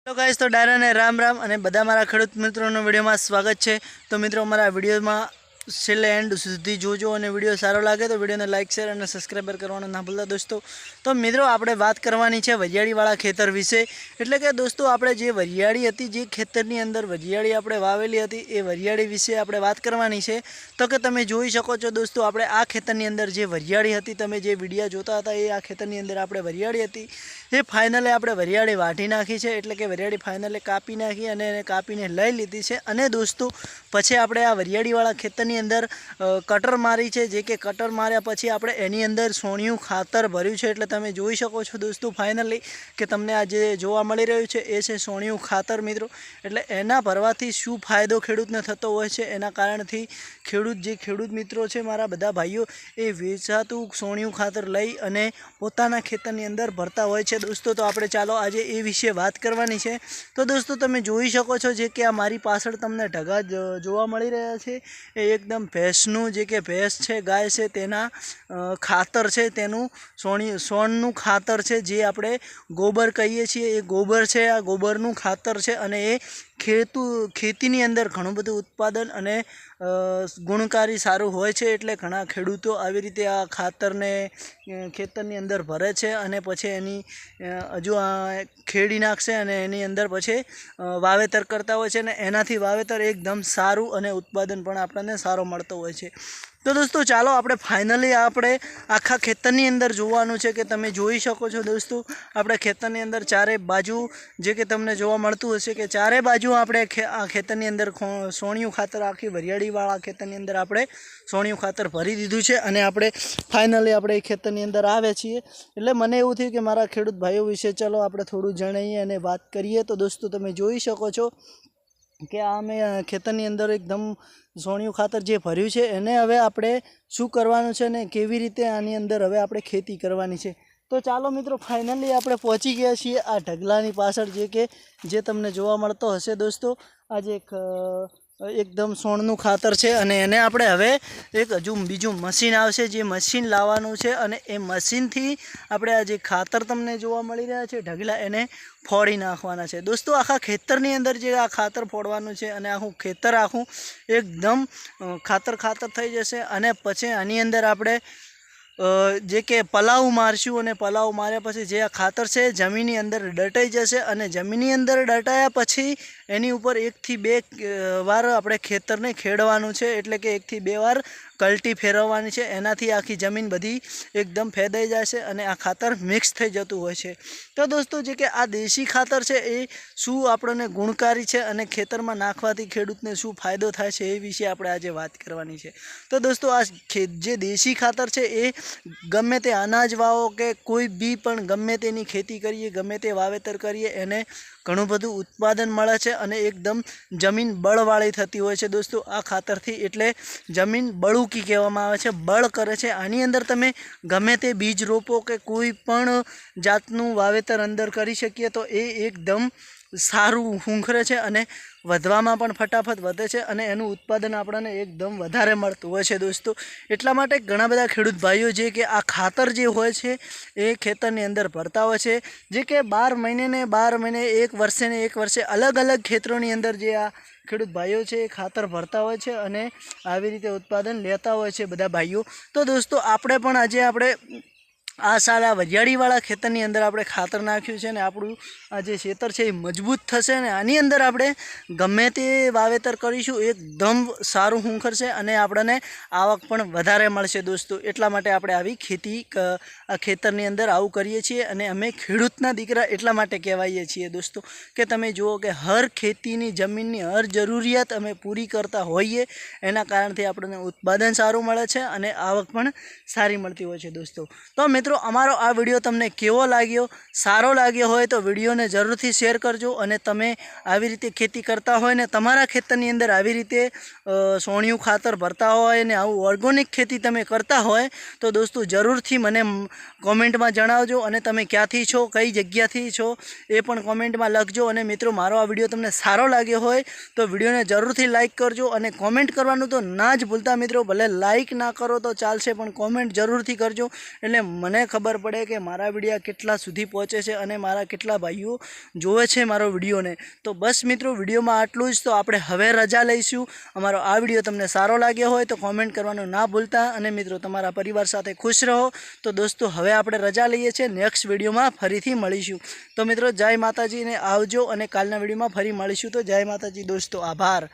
Hello guys, तो डायरा ने राम राम અને બધા મારા ખેડૂત મિત્રોનો વિડીયોમાં સ્વાગત છે। તો મિત્રો અમારા વિડીયોમાં છેલ્લે એન્ડ સુધી જોજો અને વિડીયો સારો લાગે તો વિડીયોને લાઇક શેર અને સબસ્ક્રાઈબર કરવાનું ના ભૂલતા દોસ્તો। તો મિત્રો આપણે વાત કરવાની છે વરિયાળીવાળા ખેતર વિશે। એટલે કે દોસ્તો આપણે જે વરિયાળી હતી, જે ખેતરની અંદર વરિયાળી આપણે વાવેલી હતી, એ વરિયાળી વિશે આપણે વાત કરવાની છે। તો કે તમે જોઈ શકો છો દોસ્તો, આપણે આ ખેતરની અંદર જે વરિયાળી હતી, તમે જે વિડીયો જોતા હતા, એ આ ખેતરની અંદર આપણે વરિયાળી હતી, એ ફાઇનલી આપણે વરિયાળી વાઢી નાખી છે। એટલે કે વરિયાળી ફાઇનલી કાપી નાખી અને એને કાપીને લઈ લીધી છે। અને દોસ્તો પછી આપણે આ વરિયાળીવાળા ખેતરની અંદર કટર મારી છે, જે કે કટર માર્યા પછી આપણે એની અંદર સોણિયું ખાતર ભર્યું છે। એટલે તમે જોઈ શકો છો દોસ્તો ફાઇનલી કે તમને આ જે જોવા મળી રહ્યું છે એ છે સોણિયું ખાતર મિત્રો। એટલે એના ભરવાથી શું ફાયદો ખેડૂતને થતો હોય છે, એના કારણથી ખેડૂત મિત્રો છે મારા બધા ભાઈઓ, એ વેચાતું સોણિયું ખાતર લઈ અને પોતાના ખેતરની અંદર ભરતા હોય છે દોસ્તો। તો આપણે ચાલો આજે એ વિશે વાત કરવાની છે। તો દોસ્તો તમે જોઈ શકો છો જે કે આ મારી પાછળ તમને ઢગા જોવા મળી રહ્યા છે, એ એકદમ ભેંસનું, જે કે ભેંસ છે, ગાય છે, તેના ખાતર છે, તેનું સોણનું ખાતર છે, જે આપણે ગોબર કહીએ છીએ। એ ગોબર છે, આ ગોબરનું ખાતર છે અને એ ખેતીની અંદર ઘણું બધું ઉત્પાદન અને ગુણકારી સારું હોય છે। એટલે ઘણા ખેડૂતો આવી રીતે આ ખાતરને ખેતરની અંદર ભરે છે અને પછી એની હજુ ખેડી નાખશે અને એની અંદર પછી વાવેતર કરતા હોય છે અને એનાથી વાવેતર એકદમ સારું અને ઉત્પાદન પણ આપણને સારો મળતો હોય છે। તો દોસ્તો ચાલો આપણે ફાઇનલી આપણે આખા ખેતરની અંદર જોવાનું છે કે તમે જોઈ શકો છો દોસ્તો, આપણે ખેતરની અંદર ચારે બાજુ જે કે તમને જોવા મળતું હશે કે ચારે બાજુ આપણે આ ખેતરની અંદર સોણિયું ખાતર, આખી વરિયાળીવાળા ખેતરની અંદર આપણે સોણિયું ખાતર ભરી દીધું છે અને આપણે ફાઇનલી આપણે એ ખેતરની અંદર આવે છીએ। એટલે મને એવું થયું કે મારા ખેડૂત ભાઈઓ વિશે ચલો આપણે થોડું જણાવીએ અને વાત કરીએ। તો દોસ્તો તમે જોઈ શકો છો કે આ મેં ખેતરની અંદર એકદમ સોણિયું ખાતર જે ભર્યું છે, એને હવે આપણે શું કરવાનું છે ને કેવી રીતે આની અંદર હવે આપણે ખેતી કરવાની છે। તો ચાલો મિત્રો ફાઇનલી આપણે પહોંચી ગયા છીએ આ ઢગલાની પાછળ, જે તમને જોવા મળતો હશે દોસ્તો। આ જે એકદમ સોણનું ખાતર છે અને એને આપણે હવે એક હજુ બીજું મશીન આવશે, જે મશીન લાવવાનું છે અને એ મશીનથી આપણે આ જે ખાતર તમને જોવા મળી રહ્યા છે ઢગલા, એને ફોડી નાખવાના છે દોસ્તો। આખા ખેતરની અંદર જે આ ખાતર ફોડવાનું છે અને આખું ખેતર આખું એકદમ ખાતર થઈ જશે અને પછી આની અંદર આપણે જે કે પલાવ મારશું અને પલાવ માર્યા પછી જે આ ખાતર છે જમીનની અંદર દટાઈ જશે અને જમીનની અંદર દટાયા પછી એની ઉપર 1 થી 2 વાર આપણે ખેતરને ખેડવાનું છે। એટલે કે 1 થી 2 વાર કલટી ફેરવવાની છે, એનાથી આખી જમીન બધી એકદમ ફેદાઈ જશે અને આ ખાતર મિક્સ થઈ જતું હોય છે। તો દોસ્તો જે કે આ દેશી ખાતર છે એ શું આપણને ગુણકારી છે અને ખેતરમાં નાખવાથી ખેડૂતને શું ફાયદો થાય છે એ વિશે આપણે આજે વાત કરવાની છે। તો દોસ્તો આ જે દેશી ખાતર છે એ ગમે તે અનાજ વાવો કે કોઈ બી પણ ગમે તેની ખેતી કરીએ, ગમે તે વાવેતર કરીએ, એને ઘણું બધું ઉત્પાદન મળે છે અને એકદમ જમીન બળવાળી થતી હોય છે દોસ્તો આ ખાતરથી। એટલે જમીન બળુકી કહેવામાં આવે છે, બળ કરે છે। આની અંદર તમે ગમે તે બીજ રોપો કે કોઈ પણ જાતનું વાવેતર અંદર કરી શકીએ તો એ એકદમ સારું હુંખરે છે અને વધવામાં પણ ફટાફટ વધે છે અને એનું ઉત્પાદન આપણને એકદમ વધારે મળતું હોય છે દોસ્તો। એટલા માટે ઘણા બધા ખેડૂત ભાઈઓ જે કે આ ખાતર જે હોય છે એ ખેતરની અંદર ભરતા હોય છે, જે કે 12 મહિને 1 વર્ષે અલગ અલગ ખેતરોની અંદર જે આ ખેડૂત ભાઈઓ છે એ ખાતર ભરતા હોય છે અને આવી રીતે ઉત્પાદન લેતા હોય છે બધા ભાઈઓ। તો દોસ્તો આપણે પણ આજે આપણે આ સાલા વરિયાળીવાળા ખેતરની અંદર આપણે ખાતર નાખ્યું છે ને આપણું આ જે ખેતર છે એ મજબૂત થશે અને આની અંદર આપણે ગમે તે વાવેતર કરીશું એકદમ સારું હુંખરશે અને આપણને આવક પણ વધારે મળશે દોસ્તો। એટલા માટે આપણે આવી ખેતી આ ખેતરની અંદર આવું કરીએ છીએ અને અમે ખેડૂતના દીકરા એટલા માટે કહેવાઈએ છીએ દોસ્તો કે તમે જુઓ કે હર ખેતીની જમીનની હર જરૂરિયાત અમે પૂરી કરતા હોઈએ, એના કારણથી આપણને ઉત્પાદન સારું મળે છે અને આવક પણ સારી મળતી હોય છે દોસ્તો। તો મિત્રો અમારો આ વિડીયો તમને કેવો લાગ્યો, સારો લાગ્યો હોય તો વિડીયોને જરૂરથી શેર કરજો અને તમે આવી રીતે ખેતી કરતા હોય ને તમારા ખેતરની અંદર આવી રીતે સોણિયું ખાતર ભરતા હોય ને આવું ઓર્ગેનિક ખેતી તમે કરતા હોય તો દોસ્તો જરૂરથી મને કોમેન્ટમાં જણાવજો અને તમે ક્યાંથી છો, કઈ જગ્યાથી છો એ પણ કોમેન્ટમાં લખજો। અને મિત્રો મારો આ વિડીયો તમને સારો લાગ્યો હોય તો વિડીયોને જરૂરથી લાઇક કરજો અને કોમેન્ટ કરવાનું તો ના જ ભૂલતા મિત્રો। ભલે લાઇક ના કરો તો ચાલશે પણ કોમેન્ટ જરૂરથી કરજો, એટલે મને મને ખબર પડે કે મારા વિડીયો કેટલા સુધી પહોંચે છે અને મારા કેટલા ભાઈઓ જોવે છે મારો વિડીયોને. તો બસ મિત્રો, વિડીયોમાં આટલું જ. તો આપણે હવે રજા લઈશું. અમારો આ વિડીયો તમને સારો લાગ્યો હોય તો કોમેન્ટ કરવાનું ના ભૂલતા. અને મિત્રો, તમારા પરિવાર સાથે ખુશ રહો. તો દોસ્તો, હવે આપણે રજા લઈએ છીએ. નેક્સ્ટ વિડીયોમાં ફરીથી મળીશું. તો મિત્રો, જય માતાજીને આવજો અને કાલના વિડીયોમાં ફરી મળીશું. તો જય માતાજી દોસ્તો, આભાર.